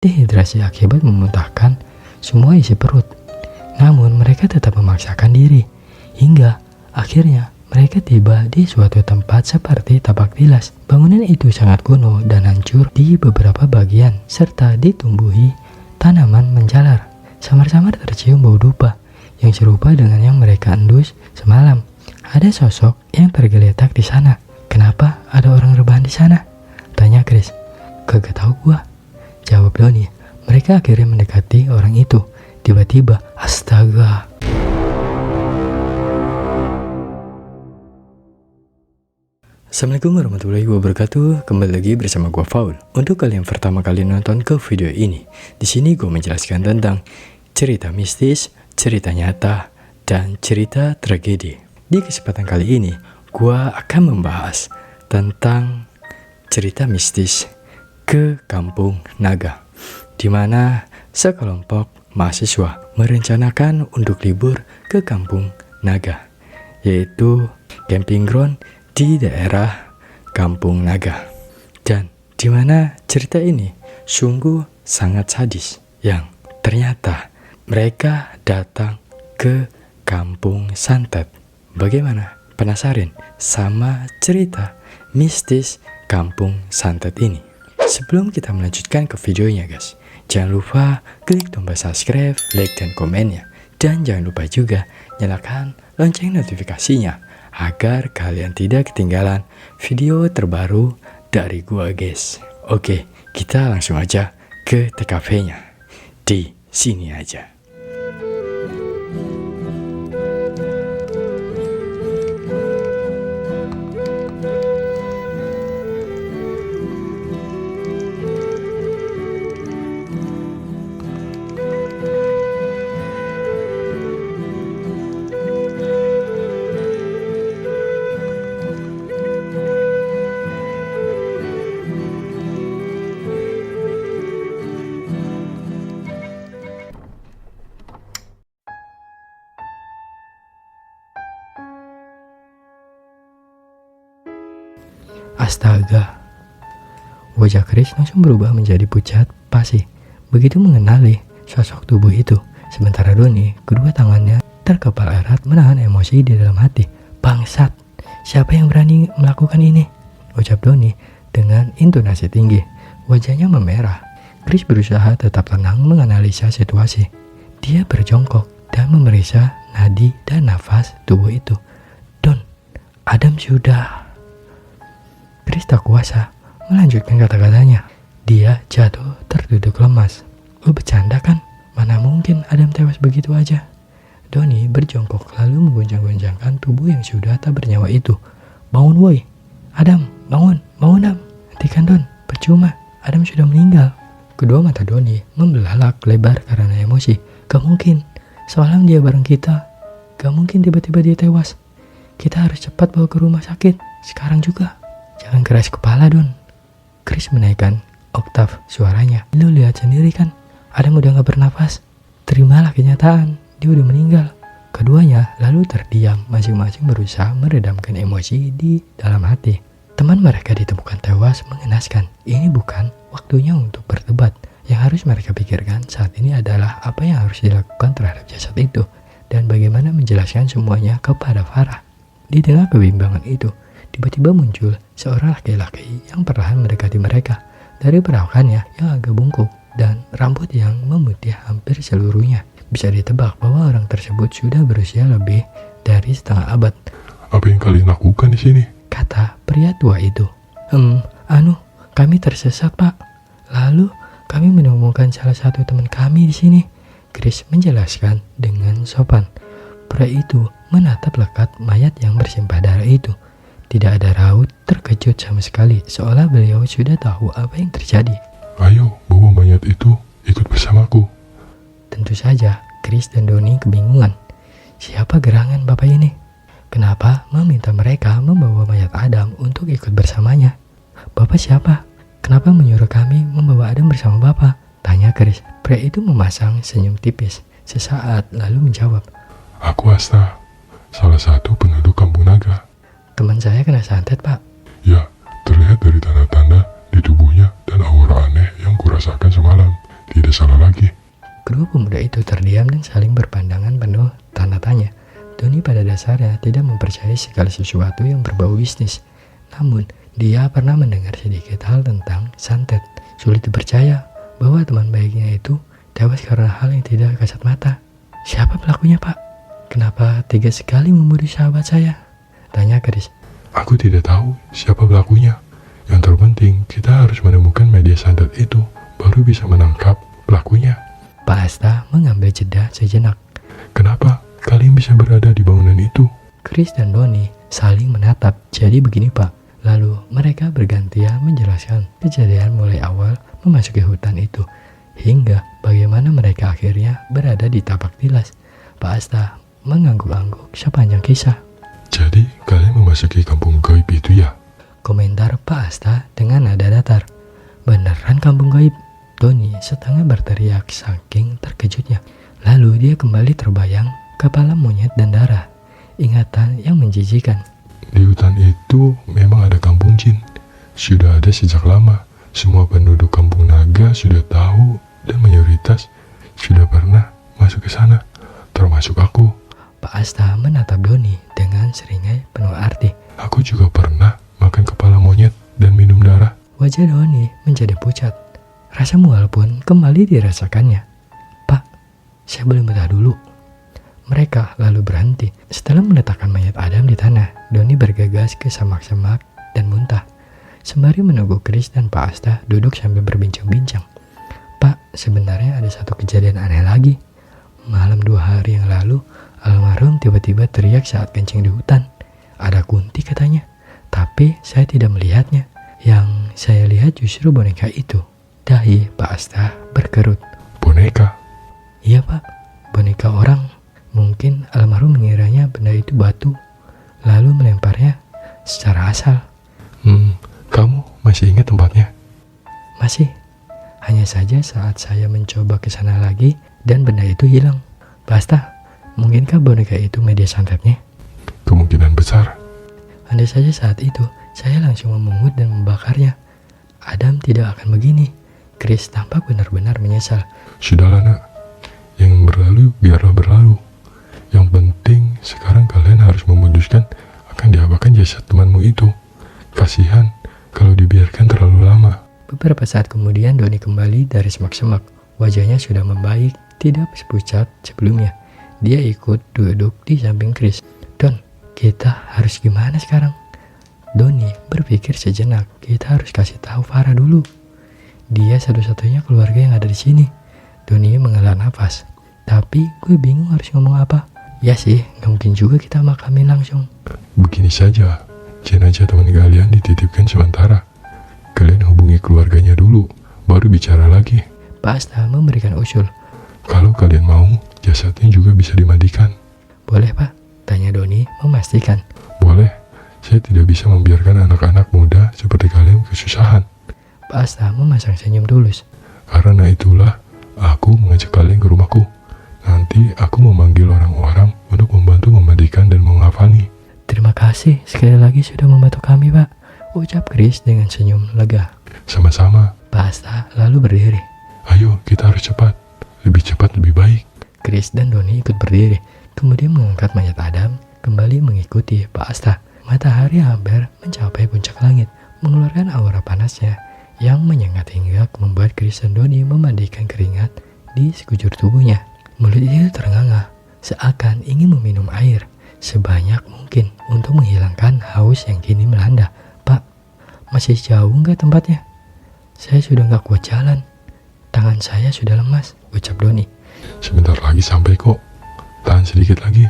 dehidrasi akibat memuntahkan semua isi perut. Namun mereka tetap memaksakan diri, hingga akhirnya mereka tiba di suatu tempat seperti tapak tilas. Bangunan itu sangat kuno dan hancur di beberapa bagian, serta ditumbuhi tanaman menjalar. Samar-samar tercium bau dupa yang serupa dengan yang mereka endus semalam. Ada sosok yang tergeletak di sana. Kenapa ada orang rebahan di sana? Tanya Chris. Kagak tahu gua, jawab Donnie. Mereka akhirnya mendekati orang itu. Tiba-tiba, astaga. Assalamualaikum warahmatullahi wabarakatuh. Kembali lagi bersama gua Faul. Untuk kalian pertama kali nonton ke video ini, di sini gua menjelaskan tentang cerita mistis, cerita nyata, dan cerita tragedi. Di kesempatan kali ini, gua akan membahas tentang cerita mistis ke Kampung Naga, di mana sekelompok mahasiswa merencanakan untuk libur ke Kampung Naga, yaitu camping ground di daerah Kampung Naga. Dan di mana cerita ini sungguh sangat sadis, yang ternyata mereka datang ke Kampung Santet. Bagaimana? Penasaran sama cerita mistis Kampung Santet ini? Sebelum kita melanjutkan ke videonya guys, jangan lupa klik tombol subscribe, like, dan komennya. Dan jangan lupa juga nyalakan lonceng notifikasinya agar kalian tidak ketinggalan video terbaru dari gua guys. Oke, kita langsung aja ke TKP-nya. Di sini aja. Astaga, wajah Chris langsung berubah menjadi pucat pasi begitu mengenali sosok tubuh itu. Sementara Donnie, kedua tangannya terkepal erat menahan emosi di dalam hati. Bangsat, siapa yang berani melakukan ini? Ucap Donnie dengan intonasi tinggi. Wajahnya memerah. Chris berusaha tetap tenang menganalisa situasi. Dia berjongkok dan memeriksa nadi dan nafas tubuh itu. Don, Adam sudah... Chris tak kuasa melanjutkan kata-katanya. Dia jatuh terduduk lemas. Lu bercanda kan? Mana mungkin Adam tewas begitu aja? Donnie berjongkok lalu menggoncang-goncangkan tubuh yang sudah tak bernyawa itu. Bangun woi, Adam, bangun, bangun Adam. Hentikan Don, percuma, Adam sudah meninggal. Kedua mata Donnie membelalak lebar karena emosi. Gak mungkin, semalam dia bareng kita. Gak mungkin tiba-tiba dia tewas. Kita harus cepat bawa ke rumah sakit, sekarang juga. Jangan keras kepala Don. Chris menaikkan oktav suaranya. Lu lihat sendiri kan, Adam udah gak bernafas. Terimalah kenyataan, dia udah meninggal. Keduanya lalu terdiam, masing-masing berusaha meredamkan emosi di dalam hati. Teman mereka ditemukan tewas mengenaskan. Ini bukan waktunya untuk berdebat. Yang harus mereka pikirkan saat ini adalah apa yang harus dilakukan terhadap jasad itu, dan bagaimana menjelaskan semuanya kepada Farah. Di tengah kebimbangan itu, tiba-tiba muncul seorang laki-laki yang perlahan mendekati mereka. Dari perawakannya yang agak bungkuk dan rambut yang memutih hampir seluruhnya, bisa ditebak bahwa orang tersebut sudah berusia lebih dari setengah abad. Apa yang kalian lakukan di sini? Kata pria tua itu. Kami tersesat pak. Lalu kami menemukan salah satu teman kami di sini. Chris menjelaskan dengan sopan. Pria itu menatap lekat mayat yang bersimpah darah itu. Tidak ada raut terkejut sama sekali, seolah beliau sudah tahu apa yang terjadi. Ayo, bawa mayat itu, ikut bersamaku. Tentu saja, Chris dan Donnie kebingungan. Siapa gerangan bapak ini? Kenapa meminta mereka membawa mayat Adam untuk ikut bersamanya? Bapak siapa? Kenapa menyuruh kami membawa Adam bersama bapak? Tanya Chris. Pria itu memasang senyum tipis. Sesaat lalu menjawab. Aku Asta, salah satu penduduk Kampung Naga. Teman saya kena santet pak. Ya, terlihat dari tanda-tanda di tubuhnya dan aura aneh yang kurasakan semalam. tidak salah lagi. Kedua pemuda itu terdiam dan saling berpandangan penuh tanda tanya. Doni pada dasarnya tidak mempercayai segala sesuatu yang berbau bisnis. Namun, dia pernah mendengar sedikit hal tentang santet. Sulit dipercaya bahwa teman baiknya itu tewas karena hal yang tidak kasat mata. Siapa pelakunya, Pak? Kenapa tega sekali membunuh sahabat saya? Tanya Chris. Aku tidak tahu siapa pelakunya. Yang terpenting, kita harus menemukan media santet itu, baru bisa menangkap pelakunya. Pak Asta mengambil jeda sejenak. Kenapa kalian bisa berada di bangunan itu? Chris dan Doni saling menatap. Jadi begini, Pak. Lalu mereka bergantian menjelaskan kejadian mulai awal memasuki hutan itu hingga bagaimana mereka akhirnya berada di tapak tilas. Pak Asta mengangguk-angguk sepanjang kisah. Jadi kalian memasuki kampung gaib itu ya? Komentar Pak Asta dengan nada datar. Beneran kampung gaib? Doni setengah berteriak saking terkejutnya. Lalu dia kembali terbayang kepala monyet dan darah. Ingatan yang menjijikan. Di hutan itu memang ada kampung jin. Sudah ada sejak lama. Semua penduduk kampung naga sudah tahu dan mayoritas sudah pernah masuk ke sana, termasuk aku. Pak Asta menatap Doni dengan seringai penuh arti. Aku juga pernah makan kepala monyet dan minum darah. Wajah Doni menjadi pucat. Rasa mual pun kembali dirasakannya. Pak, saya boleh muntah dulu. Mereka lalu berhenti. Setelah meletakkan mayat Adam di tanah, Doni bergegas ke semak-semak dan muntah. Sembari menunggu Chris dan Pak Asta duduk sambil berbincang-bincang. Pak, sebenarnya ada satu kejadian aneh lagi. Malam 2 hari yang lalu, almarhum tiba-tiba teriak saat kencing di hutan. Ada kunti katanya, tapi saya tidak melihatnya. Yang saya lihat justru boneka itu. Dahi Pak Asta berkerut. Boneka? Iya, Pak, boneka orang. Mungkin almarhum mengiranya benda itu batu, lalu melemparnya secara asal. Kamu masih ingat tempatnya? Masih. Hanya saja saat saya mencoba ke sana lagi dan benda itu hilang. Pak Asta, mungkinkah boneka itu media santetnya? Kemungkinan besar. Andai saja saat itu saya langsung memungut dan membakarnya, Adam tidak akan begini. Chris tampak benar-benar menyesal. Sudahlah nak, yang berlalu biarlah berlalu. Yang penting sekarang kalian harus memutuskan akan diapakan jasad temanmu itu. Kasihan kalau dibiarkan terlalu lama. Beberapa saat kemudian Doni kembali dari semak-semak. Wajahnya sudah membaik, tidak sepucat sebelumnya. Dia ikut duduk di samping Chris. Don, kita harus gimana sekarang? Doni berpikir sejenak. Kita harus kasih tahu Farah dulu. Dia satu-satunya keluarga yang ada di sini. Doni menghela nafas. Tapi gue bingung harus ngomong apa. Ya sih, gak mungkin juga kita makamin langsung. Begini saja, jenazah teman kalian dititipkan sementara. Kalian hubungi keluarganya dulu, baru bicara lagi. Pak Asta memberikan usul. Kalau kalian mau, jasadnya juga bisa dimandikan. Boleh, Pak? Tanya Doni memastikan. Boleh, saya tidak bisa membiarkan anak-anak muda seperti kalian kesusahan. Pak Asta memasang senyum tulus. Karena itulah aku mengajak kalian ke rumahku. Nanti aku memanggil orang-orang untuk membantu memandikan dan menghafali. Terima kasih sekali lagi sudah membantu kami, Pak. Ucap Chris dengan senyum lega. Sama-sama. Pak Asta lalu berdiri. Ayo, kita harus cepat. Lebih cepat lebih baik. Chris dan Doni ikut berdiri. Kemudian mengangkat mayat Adam, kembali mengikuti Pak Asta. Matahari hampir mencapai puncak langit, mengeluarkan aura panasnya yang menyengat hingga membuat Chris dan Doni memandikan keringat di sekujur tubuhnya. Mulut itu terengah, seakan ingin meminum air sebanyak mungkin untuk menghilangkan haus yang kini melanda. Pak, masih jauh nggak tempatnya? Saya sudah nggak kuat jalan. Tangan saya sudah lemas, ucap Doni. Sebentar lagi sampai kok. Tahan sedikit lagi.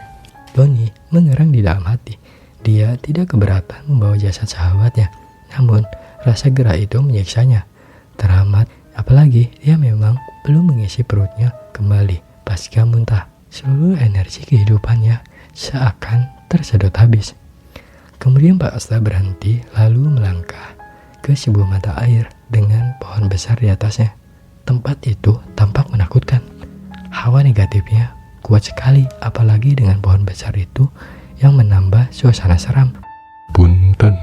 Doni mengerang di dalam hati. Dia tidak keberatan membawa jasad sahabatnya. Namun, rasa gerah itu menyiksanya. Teramat, apalagi dia memang belum mengisi perutnya kembali. Pasca muntah, seluruh energi kehidupannya seakan tersedot habis. Kemudian Pak Asta berhenti lalu melangkah ke sebuah mata air dengan pohon besar di atasnya. Tempat itu tampak menakutkan. Hawa negatifnya kuat sekali, apalagi dengan pohon besar itu yang menambah suasana seram. Punten,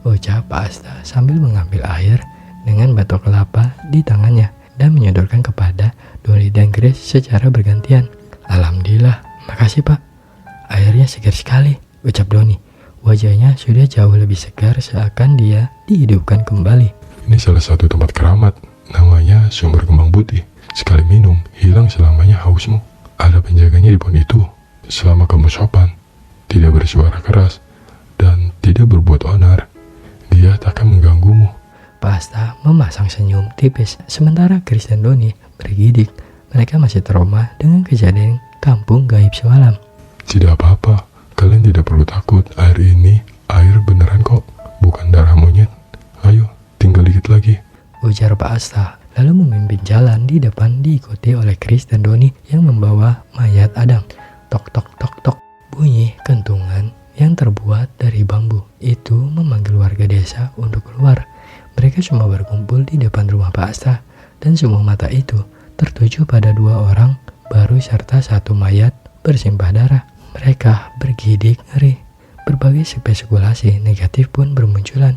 Ucap Pak Asta sambil mengambil air dengan batok kelapa di tangannya. dan menyodorkan kepada Donnie dan Grace secara bergantian. Alhamdulillah, makasih Pak. Airnya segar sekali, ucap Donnie. Wajahnya sudah jauh lebih segar seakan dia dihidupkan kembali. Ini salah satu tempat keramat, namanya Sumber Kembang Putih. Sekali minum, hilang selamanya hausmu. Ada penjaganya di pohon itu. Selama kamu sopan, tidak bersuara keras, dan tidak berbuat onar, dia tak akan mengganggumu. Pak Asta memasang senyum tipis, sementara Chris dan Donnie bergidik. Mereka masih trauma dengan kejadian kampung gaib semalam. Tidak apa-apa, kalian tidak perlu takut. Air ini air beneran kok, bukan darah monyet. Ayo, tinggal dikit lagi, ujar Pak Asta, lalu memimpin jalan di depan diikuti oleh Chris dan Donnie yang membawa mayat Adam. Tok tok tok tok, bunyi kentungan yang terbuat dari bambu itu memanggil warga desa untuk keluar. Mereka semua berkumpul di depan rumah Pak Asta, dan semua mata itu tertuju pada dua orang baru serta satu mayat bersimpah darah. Mereka bergidik ngeri. Berbagai spekulasi negatif pun bermunculan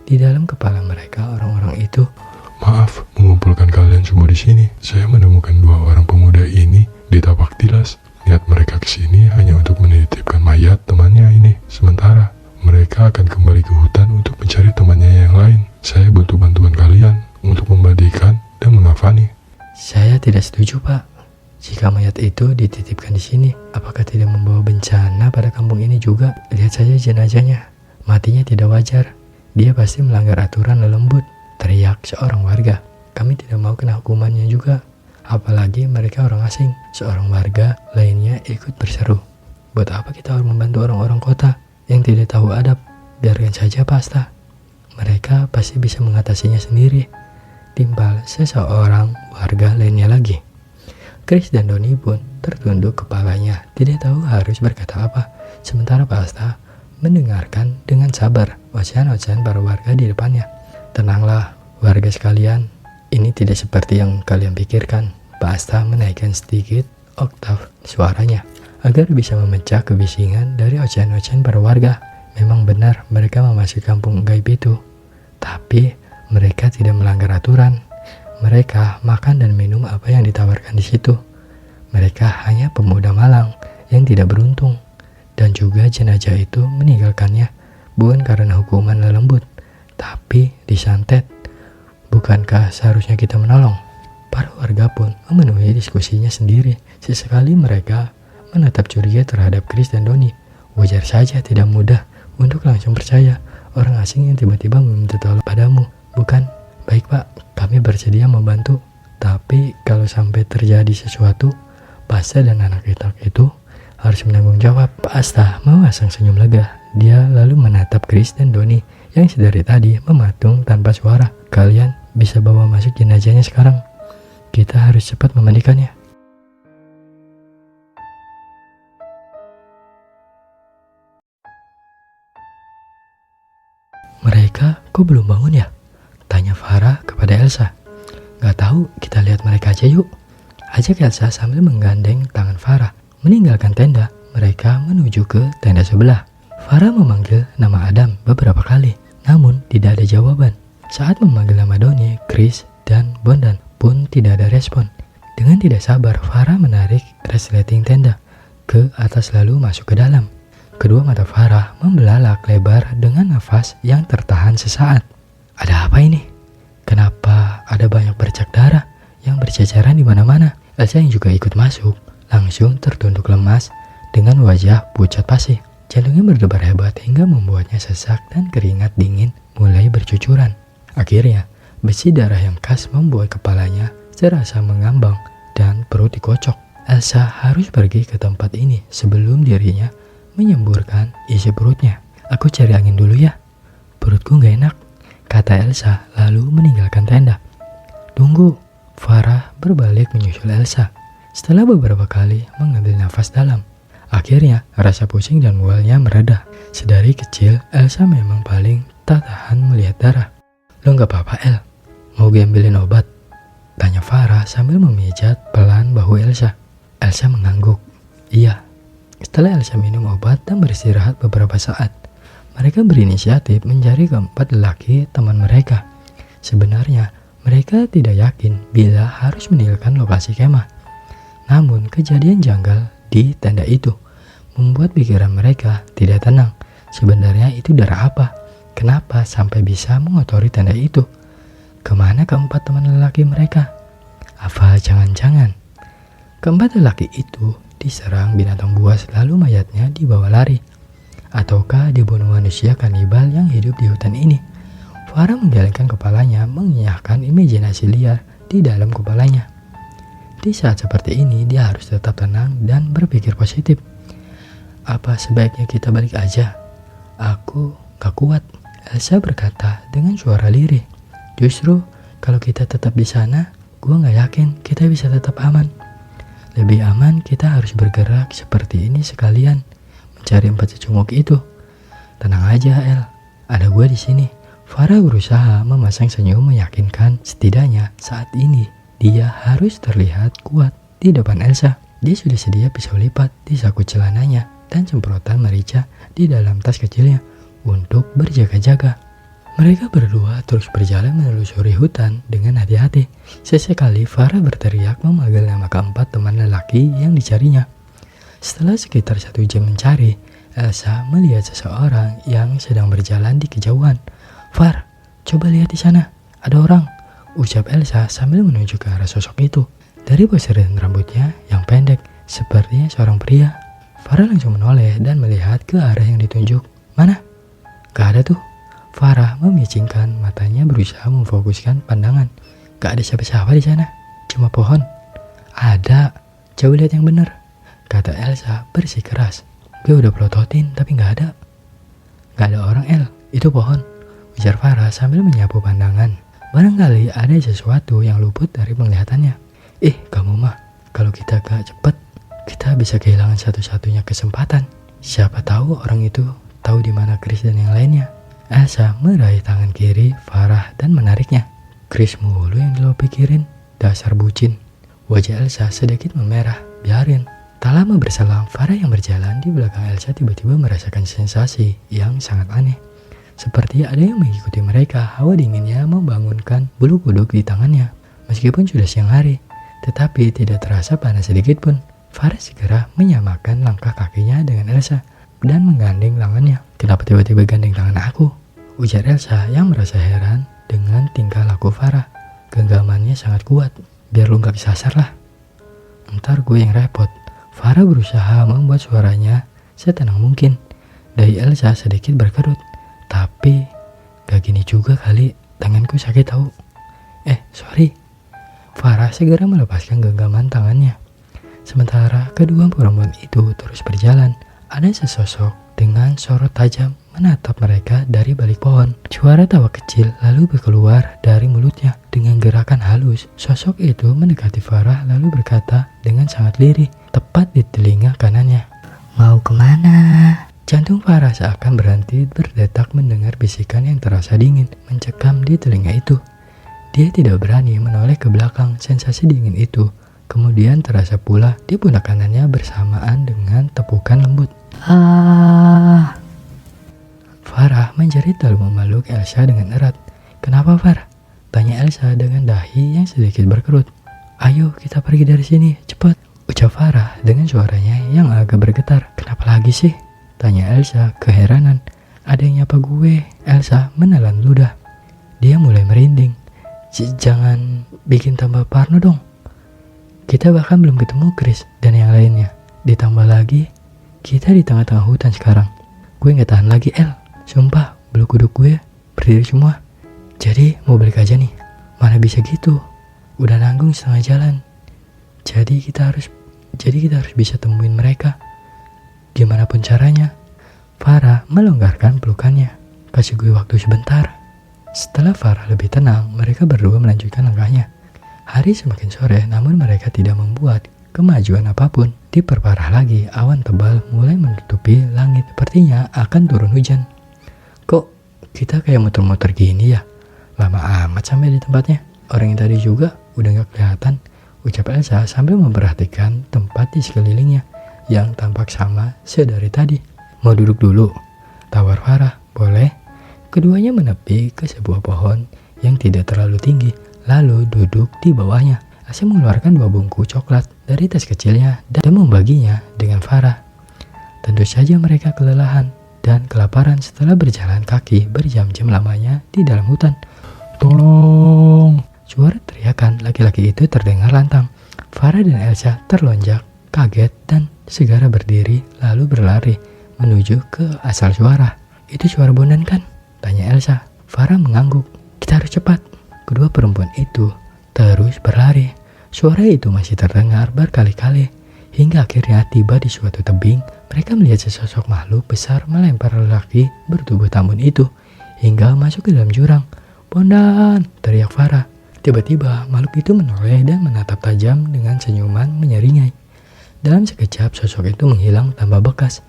di dalam kepala mereka. Orang-orang itu, maaf mengumpulkan kalian semua di sini. Saya menemukan dua orang pemuda ini di tapak tilas. Niat mereka kesini hanya untuk menitipkan mayat temannya ini. Sementara mereka akan kembali ke hutan untuk mencari temannya yang lain. Saya butuh bantuan kalian untuk membandikan dan mengafani. Saya tidak setuju, Pak. Jika mayat itu dititipkan di sini, apakah tidak membawa bencana pada kampung ini juga? Lihat saja jenazahnya. Matinya tidak wajar. Dia pasti melanggar aturan lelembut, teriak seorang warga. Kami tidak mau kena hukumannya juga. Apalagi mereka orang asing. Seorang warga lainnya ikut berseru. Buat apa kita harus membantu orang-orang kota yang tidak tahu adab? Biarkan saja Pak Asta. Mereka pasti bisa mengatasinya sendiri. Timpal seseorang warga lainnya lagi. Chris dan Donnie pun tertunduk kepalanya, tidak tahu harus berkata apa. Sementara Pak Asta mendengarkan dengan sabar ocehan-ocehan para warga di depannya. Tenanglah warga sekalian, ini tidak seperti yang kalian pikirkan. Pak Asta menaikkan sedikit oktav suaranya agar bisa memecah kebisingan dari ocehan-ocehan para warga. Memang benar mereka memasuki kampung gaib itu, tapi mereka tidak melanggar aturan. Mereka makan dan minum apa yang ditawarkan di situ. Mereka hanya pemuda malang yang tidak beruntung, dan juga jenazah itu meninggalkannya bukan karena hukuman lelembut, tapi disantet. Bukankah seharusnya kita menolong? Para warga pun memenuhi diskusinya sendiri. Sesekali mereka menatap curiga terhadap Chris dan Donnie. Wajar saja tidak mudah untuk langsung percaya orang asing yang tiba-tiba meminta tolong padamu. Bukan? Baik Pak, kami bersedia membantu. Tapi kalau sampai terjadi sesuatu, Pak Asta dan anak itu harus menanggung jawab. Pak Asta memasang senyum lega. Dia lalu menatap Chris dan Donnie yang sedari tadi mematung tanpa suara. Kalian bisa bawa masuk jenazahnya sekarang. Kita harus cepat memandikannya. Mereka kok belum bangun ya? Tanya Farah kepada Elsa. Gak tahu, kita lihat mereka aja yuk. Ajak Elsa sambil menggandeng tangan Farah. Meninggalkan tenda, mereka menuju ke tenda sebelah. Farah memanggil nama Adam beberapa kali, namun tidak ada jawaban. Saat memanggil nama Donnie, Chris, dan Bondan pun tidak ada respon. Dengan tidak sabar, Farah menarik resleting tenda ke atas lalu masuk ke dalam. Kedua mata Farah membelalak lebar dengan nafas yang tertahan sesaat. Ada apa ini? Kenapa ada banyak bercak darah yang berceceran di mana-mana? Elsa yang juga ikut masuk langsung tertunduk lemas dengan wajah pucat pasi. Jantungnya berdebar hebat hingga membuatnya sesak dan keringat dingin mulai bercucuran. Akhirnya, besi darah yang khas membuat kepalanya terasa mengambang dan perut dikocok. Elsa harus pergi ke tempat ini sebelum dirinya menyemburkan isi perutnya. Aku cari angin dulu ya. Perutku gak enak, kata Elsa lalu meninggalkan tenda. Tunggu, Farah berbalik menyusul Elsa. Setelah beberapa kali mengambil nafas dalam, akhirnya rasa pusing dan mualnya mereda. Sedari kecil, Elsa memang paling tak tahan melihat darah. Lo gak apa-apa El? Mau diambilin obat? Tanya Farah sambil memijat pelan bahu Elsa. Elsa mengangguk. Iya. Setelah Elsa minum obat dan beristirahat beberapa saat, mereka berinisiatif mencari keempat lelaki teman mereka. Sebenarnya Mereka tidak yakin bila harus meninggalkan lokasi kemah. Namun kejadian janggal di tenda itu membuat pikiran mereka tidak tenang. Sebenarnya itu darah apa? Kenapa sampai bisa mengotori tenda itu? Kemana keempat teman lelaki mereka? Apa jangan-jangan keempat lelaki itu diserang binatang buas lalu mayatnya dibawa lari? Ataukah dibunuh manusia kanibal yang hidup di hutan ini? Farah menggelengkan kepalanya, mengiyakan imajinasi liar di dalam kepalanya. Di saat seperti ini, dia harus tetap tenang dan berpikir positif. Apa sebaiknya kita balik aja? Aku gak kuat, Elsa berkata dengan suara lirih. Justru, kalau kita tetap di sana, gue gak yakin kita bisa tetap aman. Lebih aman kita harus bergerak seperti ini sekalian. Mencari empat cecunguk itu. Tenang aja, El. Ada gue di sini. Farah berusaha memasang senyum meyakinkan setidaknya saat ini dia harus terlihat kuat di depan Elsa. Dia sudah sedia pisau lipat di saku celananya dan semprotan merica di dalam tas kecilnya untuk berjaga-jaga. Mereka berdua terus berjalan menelusuri hutan dengan hati-hati. Sesekali Farah berteriak memanggil nama keempat teman lelaki yang dicarinya. Setelah sekitar 1 jam mencari, Elsa melihat seseorang yang sedang berjalan di kejauhan. Far, coba lihat di sana, ada orang, ucap Elsa sambil menunjuk ke arah sosok itu. Dari posisi rambutnya yang pendek, sepertinya seorang pria. Farah langsung menoleh dan melihat ke arah yang ditunjuk. Mana? Gak ada tuh. Farah memicingkan matanya berusaha memfokuskan pandangan. Gak ada siapa-siapa di sana, cuma pohon. Ada, coba lihat yang benar, kata Elsa bersikeras. Gue udah pelototin tapi gak ada. Gak ada orang, El, itu pohon, ujar Farah sambil menyapu pandangan. Barangkali ada sesuatu yang luput dari penglihatannya. Kamu mah, kalau kita gak cepet, kita bisa kehilangan satu-satunya kesempatan. Siapa tahu orang itu tahu di mana Chris dan yang lainnya. Elsa meraih tangan kiri Farah dan menariknya. Chris mulu yang lo pikirin, dasar bucin. Wajah Elsa sedikit memerah. Biarin. Tak lama berselang, Farah yang berjalan di belakang Elsa tiba-tiba merasakan sensasi yang sangat aneh. Seperti ada yang mengikuti mereka. Hawa dinginnya membangunkan bulu kuduk di tangannya. Meskipun sudah siang hari, tetapi tidak terasa panas sedikit pun. Farah segera menyamakan langkah kakinya dengan Elsa dan menggandeng tangannya. Kenapa tiba-tiba gandeng tangan aku? Ujar Elsa yang merasa heran dengan tingkah laku Farah. Genggamannya sangat kuat. Biar lu gak kesasar lah. Ntar gue yang repot. Farah berusaha membuat suaranya setenang mungkin. Dahi Elsa sedikit berkerut. Tapi gak gini juga kali. Tanganku sakit tahu. Sorry. Farah segera melepaskan genggaman tangannya. Sementara kedua perempuan itu terus berjalan. Ada sesosok dengan sorot tajam menatap mereka dari balik pohon. Suara tawa kecil lalu berkeluar dari mulutnya. Dengan gerakan halus, sosok itu mendekati Farah lalu berkata dengan sangat lirih, tepat di telinga kanannya. Mau kemana? Jantung Farah seakan berhenti berdetak mendengar bisikan yang terasa dingin mencekam di telinga itu. Dia tidak berani menoleh ke belakang. Sensasi dingin itu kemudian terasa pula di pundak kanannya bersamaan dengan tepukan lembut. Farah menjerit lalu memeluk Elsa dengan erat. Kenapa, Farah? Tanya Elsa dengan dahi yang sedikit berkerut. Ayo kita pergi dari sini, cepat, ucap Farah dengan suaranya yang agak bergetar. Kenapa lagi sih? Tanya Elsa keheranan. Ada yang nyapa gue. Elsa menelan ludah. Dia mulai merinding. Jangan bikin tambah parno dong. Kita bahkan belum ketemu Chris dan yang lainnya. Ditambah lagi, kita di tengah-tengah hutan sekarang. Gue gak tahan lagi, El. Sumpah, bulu kuduk gue berdiri semua. Jadi mau balik aja nih. Mana bisa gitu. Udah nanggung setengah jalan. Jadi kita harus bisa temuin mereka. Gimana pun caranya. Farah melonggarkan pelukannya. Kasih gue waktu sebentar. Setelah Farah lebih tenang, mereka berdua melanjutkan langkahnya. Hari semakin sore, namun mereka tidak membuat kemajuan apapun. Diperparah lagi, awan tebal mulai menutupi langit. Sepertinya akan turun hujan. Kok kita kayak muter-muter gini ya? Lama amat sampai di tempatnya. Orang yang tadi juga udah gak kelihatan, ucap Elsa sambil memperhatikan tempat di sekelilingnya yang tampak sama sedari tadi. Mau duduk dulu? Tawar Farah. Boleh. Keduanya menepi ke sebuah pohon yang tidak terlalu tinggi, lalu duduk di bawahnya. Elsa mengeluarkan 2 bungkus coklat dari tas kecilnya dan membaginya dengan Farah. Tentu saja mereka kelelahan dan kelaparan setelah berjalan kaki berjam-jam lamanya di dalam hutan. Tolong! Suara teriakan laki-laki itu terdengar lantang. Farah dan Elsa terlonjak, kaget dan segera berdiri lalu berlari menuju ke asal suara. Itu suara Bondan kan? Tanya Elsa. Farah mengangguk. Kita harus cepat. Kedua perempuan itu terus berlari. Suara itu masih terdengar berkali-kali hingga akhirnya tiba di suatu tebing. Mereka melihat sesosok makhluk besar melempar lelaki bertubuh tambun itu hingga masuk ke dalam jurang. Bondan! Teriak Farah. Tiba-tiba makhluk itu menoleh dan menatap tajam dengan senyuman menyeringai. Dalam sekejap sosok itu menghilang tanpa bekas.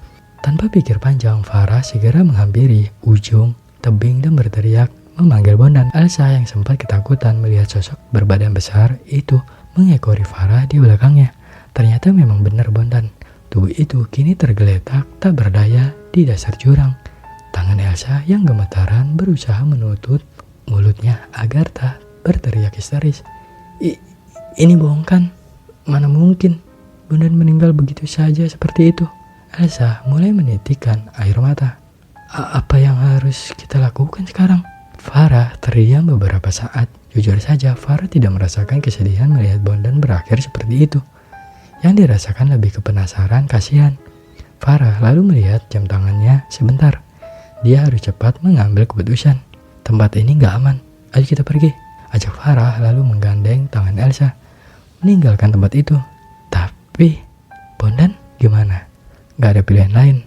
Tanpa pikir panjang, Farah segera menghampiri ujung tebing dan berteriak memanggil Bondan. Elsa yang sempat ketakutan melihat sosok berbadan besar itu mengekori Farah di belakangnya. Ternyata memang benar Bondan. Tubuh itu kini tergeletak tak berdaya di dasar jurang. Tangan Elsa yang gemetaran berusaha menutup mulutnya agar tak berteriak histeris. Ini bohong kan? Mana mungkin Bondan meninggal begitu saja seperti itu. Elsa mulai menitikkan air mata. Apa yang harus kita lakukan sekarang? Farah terdiam beberapa saat. Jujur saja Farah tidak merasakan kesedihan melihat Bondan berakhir seperti itu. Yang dirasakan lebih ke penasaran, kasihan. Farah lalu melihat jam tangannya sebentar. Dia harus cepat mengambil keputusan. Tempat ini gak aman. Ayo kita pergi. Ajak Farah lalu menggandeng tangan Elsa meninggalkan tempat itu. Tapi Bondan gimana? Gak ada pilihan lain.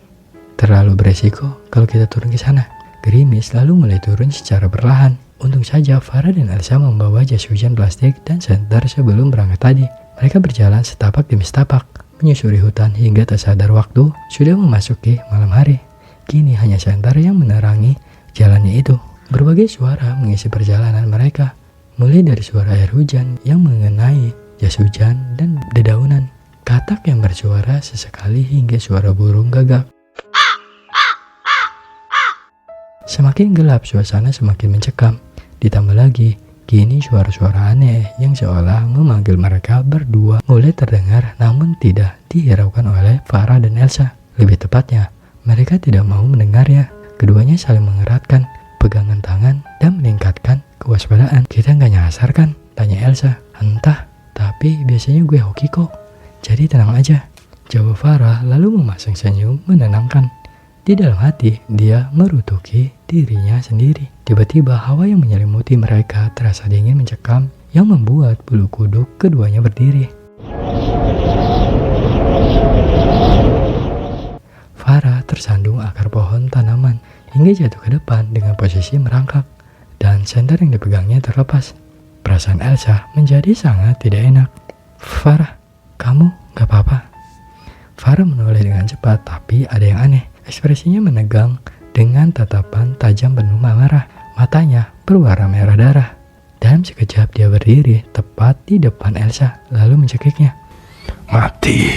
Terlalu beresiko kalau kita turun ke sana. Gerimis lalu mulai turun secara perlahan. Untung saja Farah dan Elsa membawa jas hujan plastik dan senter sebelum berangkat tadi. Mereka berjalan setapak demi setapak menyusuri hutan hingga tak sadar waktu sudah memasuki malam hari. Kini hanya senter yang menerangi jalannya itu. Berbagai suara mengisi perjalanan mereka. Mulai dari suara air hujan yang mengenai jas hujan dan dedaunan, katak yang bersuara sesekali hingga suara burung gagak. Semakin gelap suasana semakin mencekam. Ditambah lagi, kini suara-suara aneh yang seolah memanggil mereka berdua mulai terdengar namun tidak dihiraukan oleh Farah dan Elsa. Lebih tepatnya, mereka tidak mau mendengarnya. Keduanya saling mengeratkan pegangan tangan dan meningkatkan kewaspadaan. Kita nggak nyasar kan? Tanya Elsa. Entah, tapi biasanya gue hoki kok. Jadi tenang aja. Jawab Farah lalu memasang senyum menenangkan. Di dalam hati, dia merutuki dirinya sendiri. Tiba-tiba hawa yang menyelimuti mereka terasa dingin mencekam yang membuat bulu kuduk keduanya berdiri. Farah tersandung akar pohon tanaman hingga jatuh ke depan dengan posisi merangkak dan senter yang dipegangnya terlepas. Perasaan Elsa menjadi sangat tidak enak. Farah, kamu gak apa-apa? Farah menoleh dengan cepat tapi ada yang aneh. Ekspresinya menegang dengan tatapan tajam penuh marah. Matanya berwarna merah darah. Dalam sekejap dia berdiri tepat di depan Elsa lalu mencekiknya. Mati!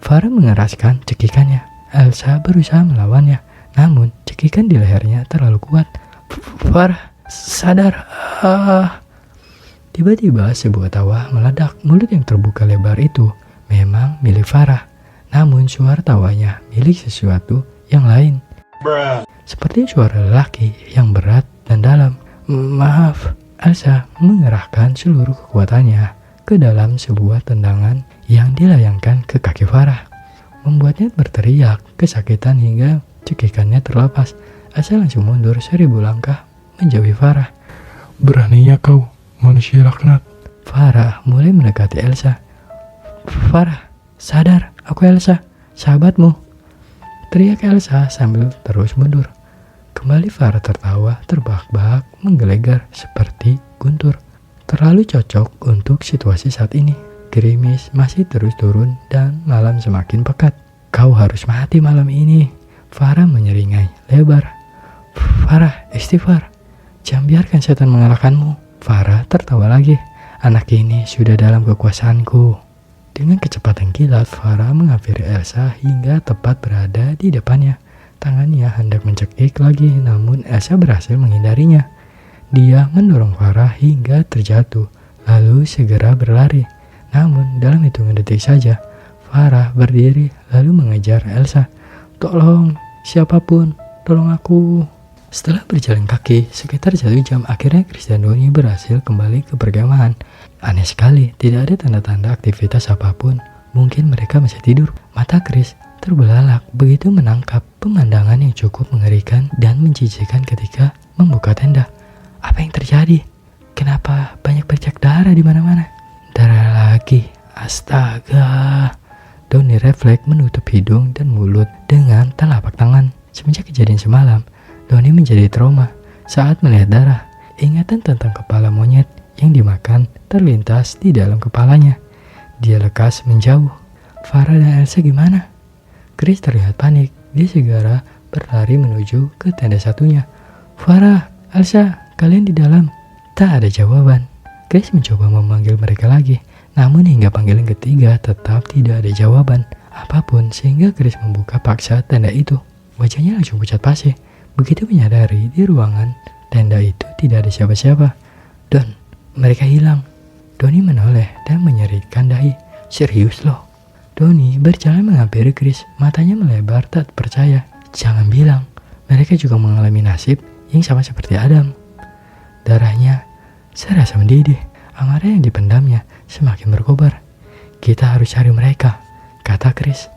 Farah mengeraskan cekikannya. Elsa berusaha melawannya, namun cekikan di lehernya terlalu kuat. Farah, sadar. Tiba-tiba sebuah tawa meledak. Mulut yang terbuka lebar itu memang milik Farah, namun suara tawanya milik sesuatu yang lain. Seperti suara lelaki yang berat dan dalam. Maaf. Elsa mengerahkan seluruh kekuatannya ke dalam sebuah tendangan yang dilayangkan ke kaki Farah, membuatnya berteriak kesakitan hingga cekikannya terlepas. Elsa langsung mundur 1000 langkah menjauhi Farah. Beraninya kau, manusia laknat. Farah mulai mendekati Elsa. Farah, sadar, aku Elsa, sahabatmu. Teriak Elsa sambil terus mundur. Kembali Farah tertawa terbahak-bahak menggelegar seperti guntur. Terlalu cocok untuk situasi saat ini. Gerimis masih terus turun dan malam semakin pekat. Kau harus mati malam ini. Farah menyeringai lebar. Farah, istighfar. Jangan biarkan setan mengalahkanmu. Farah tertawa lagi. Anak ini sudah dalam kekuasaanku. Dengan kecepatan kilat, Farah menghampiri Elsa hingga tepat berada di depannya. Tangannya hendak mencekik lagi, namun Elsa berhasil menghindarinya. Dia mendorong Farah hingga terjatuh, lalu segera berlari. Namun dalam hitungan detik saja, Farah berdiri lalu mengejar Elsa. "Tolong, siapapun, tolong aku." Setelah berjalan kaki sekitar 1 jam, akhirnya Chris dan Donnie berhasil kembali ke perkemahan. Aneh sekali, tidak ada tanda-tanda aktivitas apapun. Mungkin mereka masih tidur. Mata Chris terbelalak begitu menangkap pemandangan yang cukup mengerikan dan menjijikkan ketika membuka tenda. Apa yang terjadi? Kenapa banyak bercak darah di mana-mana? Darah lagi. Astaga. Donnie refleks menutup hidung dan mulut dengan telapak tangan. Semenjak kejadian semalam, Donnie menjadi trauma saat melihat darah. Ingatan tentang kepala monyet yang dimakan terlintas di dalam kepalanya. Dia lekas menjauh. Farah dan Elsa gimana? Chris terlihat panik. Dia segera berlari menuju ke tenda satunya. "Farah, Elsa, kalian di dalam?" Tak ada jawaban. Chris mencoba memanggil mereka lagi. Namun hingga panggilan ketiga tetap tidak ada jawaban apapun sehingga Chris membuka paksa tenda itu. Wajahnya langsung pucat pasi. Begitu menyadari di ruangan tenda itu tidak ada siapa-siapa. "Don, mereka hilang." Donnie menoleh dan menyeritkan dahi. "Serius loh?" Donnie berjalan menghampiri Chris, matanya melebar tak percaya. "Jangan bilang mereka juga mengalami nasib yang sama seperti Adam." Darahnya serasa mendidih, amarah yang dipendamnya semakin berkobar. "Kita harus cari mereka," kata Chris.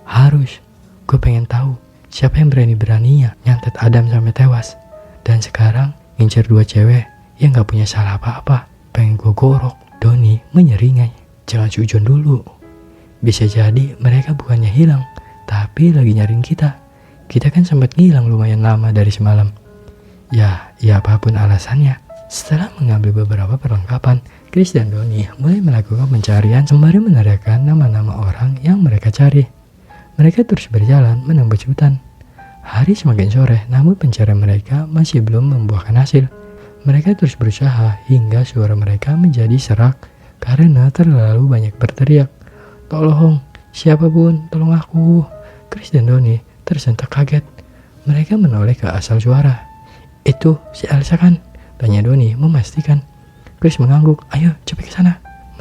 "Harus, gue pengen tahu siapa yang berani-beraninya nyantet Adam sampai tewas. Dan sekarang ngincer 2 cewek yang gak punya salah apa-apa, pengen gue gorok." Donnie menyeringai. "Jangan sujon dulu. Bisa jadi mereka bukannya hilang, tapi lagi nyariin kita. Kita kan sempat ngilang lumayan lama dari semalam." Ya apapun alasannya. Setelah mengambil beberapa perlengkapan, Chris dan Donnie mulai melakukan pencarian sembari meneriakkan nama-nama orang yang mereka cari. Mereka terus berjalan menembus hutan. Hari semakin sore, namun pencarian mereka masih belum membuahkan hasil. Mereka terus berusaha hingga suara mereka menjadi serak karena terlalu banyak berteriak. "Tolong, siapapun, tolong aku." Chris dan Donnie tersentak kaget. Mereka menoleh ke asal suara. "Itu si Elsa kan?" tanya Donnie memastikan. Chris mengangguk. "Ayo cepat ke sana."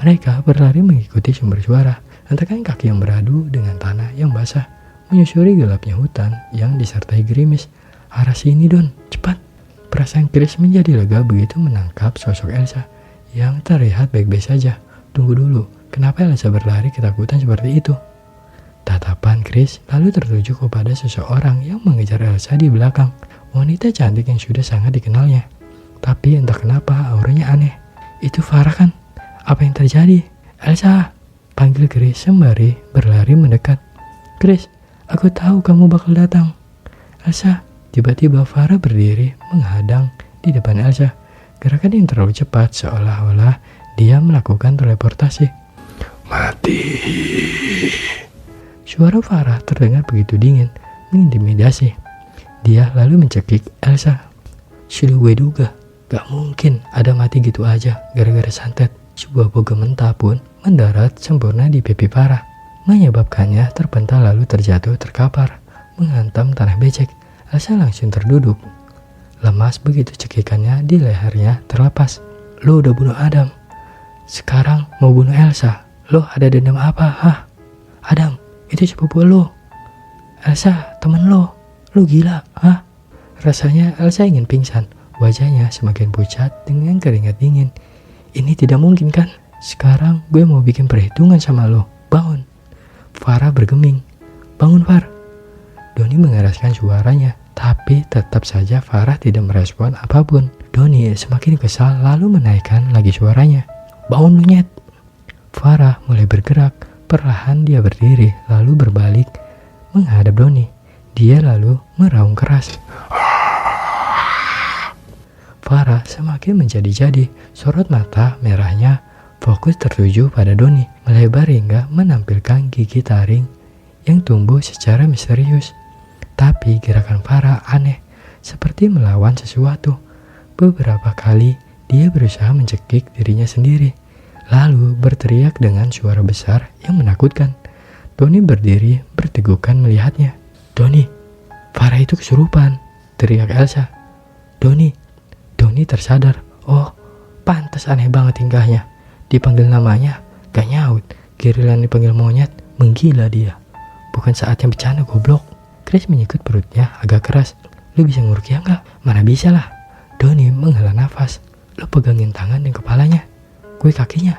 Mereka berlari mengikuti sumber suara. Hentakan kaki yang beradu dengan tanah yang basah, menyusuri gelapnya hutan yang disertai gerimis. "Arah sini, Don, cepat." Perasaan Chris menjadi lega begitu menangkap sosok Elsa yang terlihat baik-baik saja. "Tunggu dulu, kenapa Elsa berlari ketakutan seperti itu?" Tatapan Chris lalu tertuju kepada seseorang yang mengejar Elsa di belakang. Wanita cantik yang sudah sangat dikenalnya. Tapi entah kenapa auranya aneh. "Itu Farah kan? Apa yang terjadi?" "Elsa!" panggil Chris sembari berlari mendekat. "Chris, aku tahu kamu bakal datang." "Elsa." Tiba-tiba Farah berdiri menghadang di depan Elsa. Gerakan yang terlalu cepat seolah-olah dia melakukan teleportasi. "Mati." Suara Farah terdengar begitu dingin, mengintimidasi. Dia lalu mencekik Elsa. "Sudah gue duga, gak mungkin ada mati gitu aja gara-gara santet." Sebuah bogem mentah pun mendarat sempurna di pipi Farah, menyebabkannya terpental lalu terjatuh terkapar, menghantam tanah becek. Elsa langsung terduduk. Lemas begitu cekikannya di lehernya terlepas. "Lo udah bunuh Adam, sekarang mau bunuh Elsa. Lo ada dendam apa, hah? Adam, itu sepupu lo. Elsa, temen lo. Lo gila, hah?" Rasanya Elsa ingin pingsan. Wajahnya semakin pucat dengan keringat dingin. "Ini tidak mungkin kan? Sekarang gue mau bikin perhitungan sama lo. Bangun." Farah bergeming. "Bangun, Far." Donnie mengeraskan suaranya, tapi tetap saja Farah tidak merespon apapun. Donnie semakin kesal lalu menaikkan lagi suaranya. "Bangun lu, nyet." Farah mulai bergerak. Perlahan dia berdiri lalu berbalik menghadap Donnie. Dia lalu meraung keras. Farah semakin menjadi-jadi. Sorot mata merahnya fokus tertuju pada Donnie, melebar hingga menampilkan gigi taring yang tumbuh secara misterius. Tapi gerakan Farah aneh, seperti melawan sesuatu. Beberapa kali dia berusaha mencekik dirinya sendiri, lalu berteriak dengan suara besar yang menakutkan. Donnie berdiri bertegukan melihatnya. "Donnie, Farah itu kesurupan," teriak Elsa. Donnie Doni tersadar. Oh, pantas aneh banget tingkahnya. Dipanggil namanya, gak nyaut. Giliran dipanggil monyet, menggila dia. Bukan saatnya bercanda goblok. Chris menyikut perutnya agak keras. Lu bisa ngurukia gak? Mana bisa lah. Doni menghela nafas. Lu pegangin tangan dan kepalanya. Gue kakinya.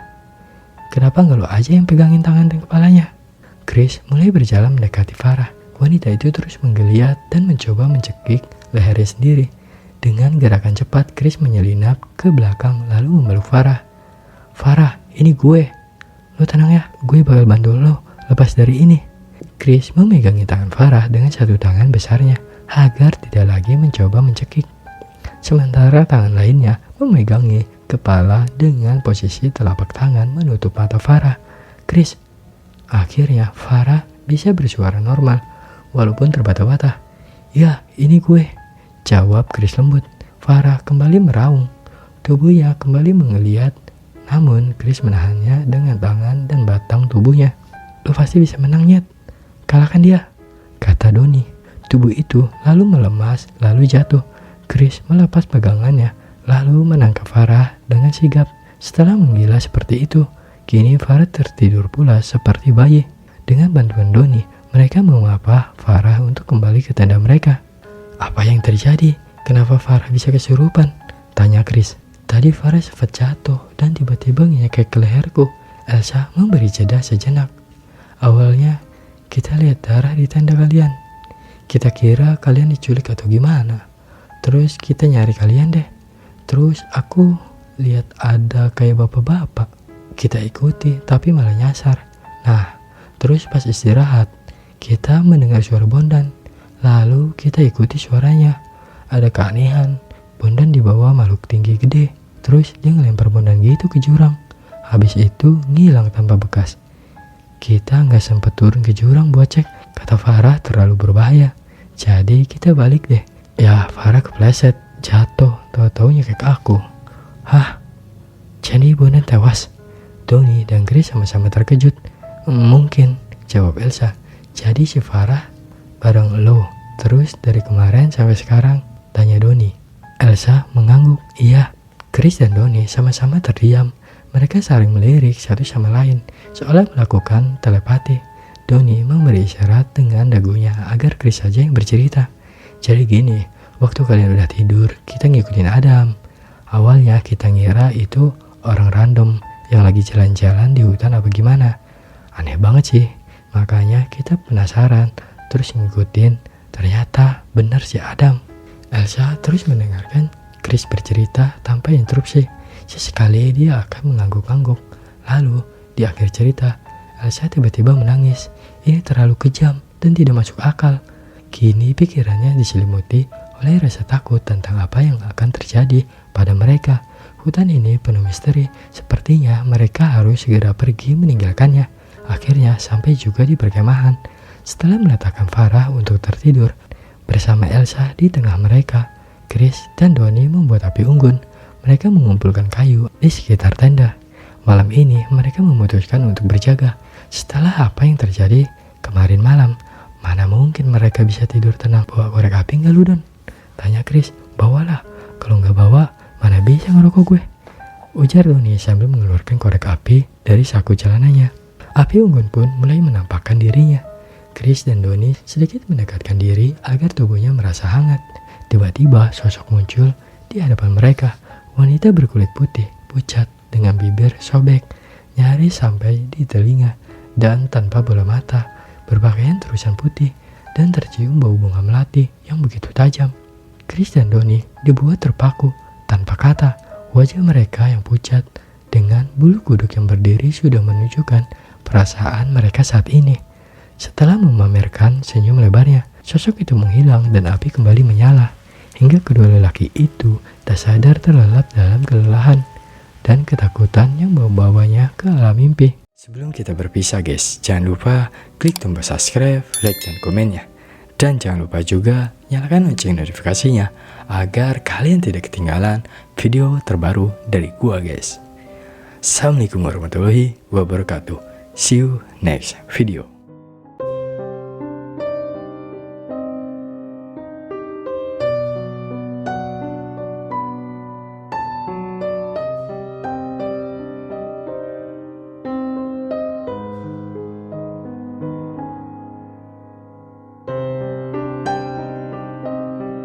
Kenapa gak lu aja yang pegangin tangan dan kepalanya? Chris mulai berjalan mendekati Farah. Wanita itu terus menggeliat dan mencoba mencekik lehernya sendiri. Dengan gerakan cepat, Chris menyelinap ke belakang lalu memeluk Farah. Farah, ini gue. Lo tenang ya, gue bakal bantu lo lepas dari ini. Chris memegangi tangan Farah dengan satu tangan besarnya agar tidak lagi mencoba mencekik. Sementara tangan lainnya memegangi kepala dengan posisi telapak tangan menutup mata Farah. Chris, akhirnya Farah bisa bersuara normal walaupun terbata-bata. Ya, ini gue, jawab Chris lembut. Farah kembali meraung. Tubuhnya kembali menggeliat. Namun Chris menahannya dengan tangan dan batang tubuhnya. Lo pasti bisa menang, Nyet. Kalahkan dia, kata Doni. Tubuh itu lalu melemas lalu jatuh. Chris melepas pegangannya lalu menangkap Farah dengan sigap. Setelah menggila seperti itu, kini Farah tertidur pula seperti bayi. Dengan bantuan Doni, mereka mengapa Farah untuk kembali ke tenda mereka. Apa yang terjadi? Kenapa Farah bisa kesurupan? Tanya Chris. Tadi Farah sempat jatuh dan tiba-tiba ngenyek ke leherku. Elsa memberi jeda sejenak. Awalnya kita lihat darah di tenda kalian. Kita kira kalian diculik atau gimana. Terus kita nyari kalian deh. Terus aku lihat ada kayak bapak-bapak. Kita ikuti tapi malah nyasar. Nah, terus pas istirahat kita mendengar suara Bondan. Lalu kita ikuti suaranya. Ada keanehan. Bondan dibawa makhluk tinggi gede. Terus dia ngelempar Bondan gitu ke jurang. Habis itu ngilang tanpa bekas. Kita nggak sempet turun ke jurang buat cek. Kata Farah terlalu berbahaya. Jadi kita balik deh. Ya Farah kepleset. Jatuh. Tahu-tahu nyekek aku. Hah? Jadi Bondan tewas? Doni dan Chris sama-sama terkejut. Mungkin, jawab Elsa. Jadi si Farah bareng lo terus dari kemarin sampai sekarang? Tanya Doni. Elsa mengangguk. Iya. Chris dan Doni sama-sama terdiam. Mereka saling melirik satu sama lain seolah melakukan telepati. Doni memberi isyarat dengan dagunya agar Chris saja yang bercerita. Jadi gini, waktu kalian udah tidur, kita ngikutin Adam. Awalnya kita ngira itu orang random yang lagi jalan-jalan di hutan apa gimana. Aneh banget sih, makanya kita penasaran, terus ngikutin. Ternyata benar si Adam. Elsa terus mendengarkan Chris bercerita tanpa interupsi. Sesekali dia akan mengangguk-angguk. Lalu di akhir cerita, Elsa tiba-tiba menangis. Ini terlalu kejam dan tidak masuk akal. Kini pikirannya diselimuti oleh rasa takut tentang apa yang akan terjadi pada mereka. Hutan ini penuh misteri. Sepertinya mereka harus segera pergi meninggalkannya. Akhirnya sampai juga di perkemahan. Setelah meletakkan Farah untuk tertidur bersama Elsa di tengah mereka, Chris dan Doni membuat api unggun. Mereka mengumpulkan kayu di sekitar tenda. Malam ini mereka memutuskan untuk berjaga. Setelah apa yang terjadi kemarin malam, mana mungkin mereka bisa tidur tenang. Bawa korek api nggak lu, Don? Tanya Chris. Bawalah. Kalau nggak bawa, mana bisa ngerokok gue? Ujar Doni sambil mengeluarkan korek api dari saku celananya. Api unggun pun mulai menampakkan dirinya. Chris dan Doni sedikit mendekatkan diri agar tubuhnya merasa hangat. Tiba-tiba sosok muncul di hadapan mereka. Wanita berkulit putih, pucat, dengan bibir sobek, nyaris sampai di telinga, dan tanpa bola mata, berpakaian terusan putih, dan tercium bau bunga melati yang begitu tajam. Chris dan Doni dibuat terpaku tanpa kata. Wajah mereka yang pucat dengan bulu kuduk yang berdiri sudah menunjukkan perasaan mereka saat ini. Setelah memamerkan senyum lebarnya, sosok itu menghilang dan api kembali menyala. Hingga kedua lelaki itu tak sadar terlelap dalam kelelahan dan ketakutan yang membawanya ke alam mimpi. Sebelum kita berpisah guys, jangan lupa klik tombol subscribe, like, dan komennya. Dan jangan lupa juga nyalakan lonceng notifikasinya agar kalian tidak ketinggalan video terbaru dari gua guys. Assalamualaikum warahmatullahi wabarakatuh. See you next video.